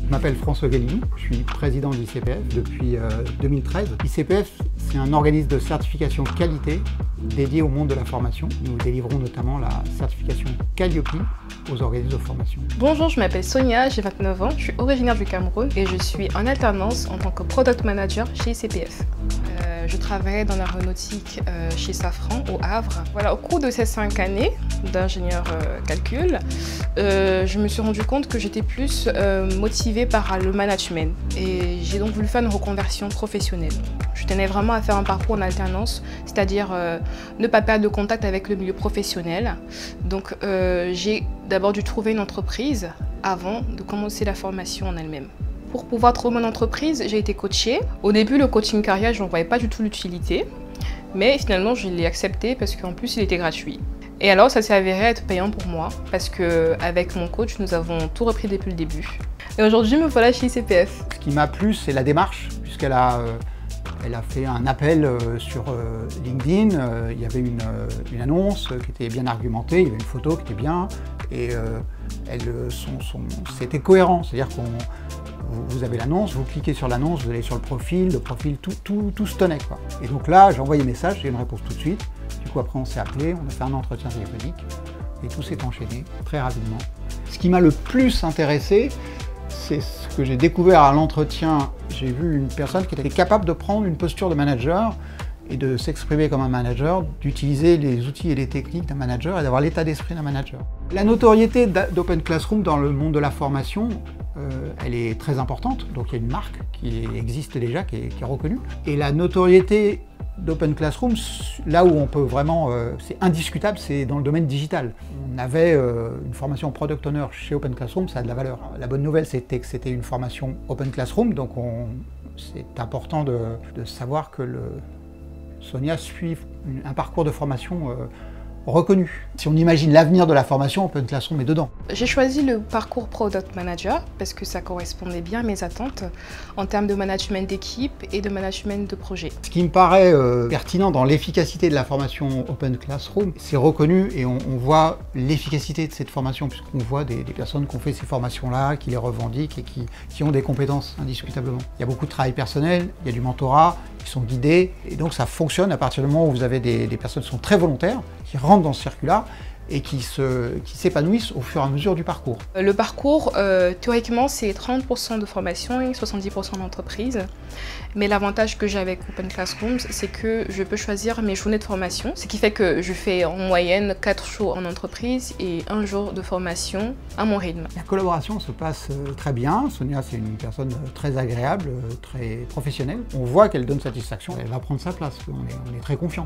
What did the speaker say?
Je m'appelle François Gallinou, je suis président de l'ICPF depuis 2013. l'ICPF, c'est un organisme de certification qualité dédié au monde de la formation. Nous délivrons notamment la certification Calliope aux organismes de formation. Bonjour, je m'appelle Sonia, j'ai 29 ans, je suis originaire du Cameroun et je suis en alternance en tant que Product Manager chez ICPF. Je travaillais dans l'aéronautique chez Safran au Havre. Voilà, au cours de ces 5 années d'ingénieur calcul, je me suis rendu compte que j'étais plus motivée par le management et j'ai donc voulu faire une reconversion professionnelle. Je tenais vraiment à faire un parcours en alternance, c'est-à-dire ne pas perdre de contact avec le milieu professionnel. Donc j'ai d'abord dû trouver une entreprise avant de commencer la formation en elle-même. Pour pouvoir trouver mon entreprise, j'ai été coachée. Au début, le coaching carrière, je n'en voyais pas du tout l'utilité. Mais finalement, je l'ai accepté parce qu'en plus, il était gratuit. Et alors, ça s'est avéré être payant pour moi parce qu'avec mon coach, nous avons tout repris depuis le début. Et aujourd'hui, me voilà chez ICPF. Ce qui m'a plu, c'est la démarche, puisqu'elle a fait un appel sur LinkedIn. Il y avait une annonce qui était bien argumentée, il y avait une photo qui était bien. Et c'était cohérent, c'est-à-dire que vous avez l'annonce, vous cliquez sur l'annonce, vous allez sur le profil, tout se tenait, quoi. Et donc là, j'ai envoyé un message, j'ai une réponse tout de suite. Du coup, après, on s'est appelé, on a fait un entretien téléphonique et tout s'est enchaîné très rapidement. Ce qui m'a le plus intéressé, c'est ce que j'ai découvert à l'entretien. J'ai vu une personne qui était capable de prendre une posture de manager et de s'exprimer comme un manager, d'utiliser les outils et les techniques d'un manager et d'avoir l'état d'esprit d'un manager. La notoriété d'Open Classroom dans le monde de la formation, elle est très importante. Donc il y a une marque qui existe déjà, qui est reconnue. Et la notoriété d'Open Classroom, là où on peut vraiment, c'est indiscutable, c'est dans le domaine digital. On avait une formation Product Owner chez Open Classroom, ça a de la valeur. La bonne nouvelle, c'était que c'était une formation Open Classroom, donc c'est important de savoir que Sonia suit un parcours de formation reconnu. Si on imagine l'avenir de la formation, Open Classroom est dedans. J'ai choisi le parcours Product Manager parce que ça correspondait bien à mes attentes en termes de management d'équipe et de management de projet. Ce qui me paraît pertinent dans l'efficacité de la formation Open Classroom, c'est reconnu et on voit l'efficacité de cette formation puisqu'on voit des personnes qui ont fait ces formations-là, qui les revendiquent et qui ont des compétences indiscutablement. Il y a beaucoup de travail personnel, il y a du mentorat, qui sont guidés et donc ça fonctionne à partir du moment où vous avez des personnes qui sont très volontaires, qui rentrent dans ce circuit-là et qui s'épanouissent au fur et à mesure du parcours. Le parcours, théoriquement, c'est 30% de formation et 70% d'entreprise. Mais l'avantage que j'ai avec Open Classroom, c'est que je peux choisir mes journées de formation, ce qui fait que je fais en moyenne 4 jours en entreprise et 1 jour de formation à mon rythme. La collaboration se passe très bien. Sonia, c'est une personne très agréable, très professionnelle. On voit qu'elle donne satisfaction, elle va prendre sa place, on est très confiant.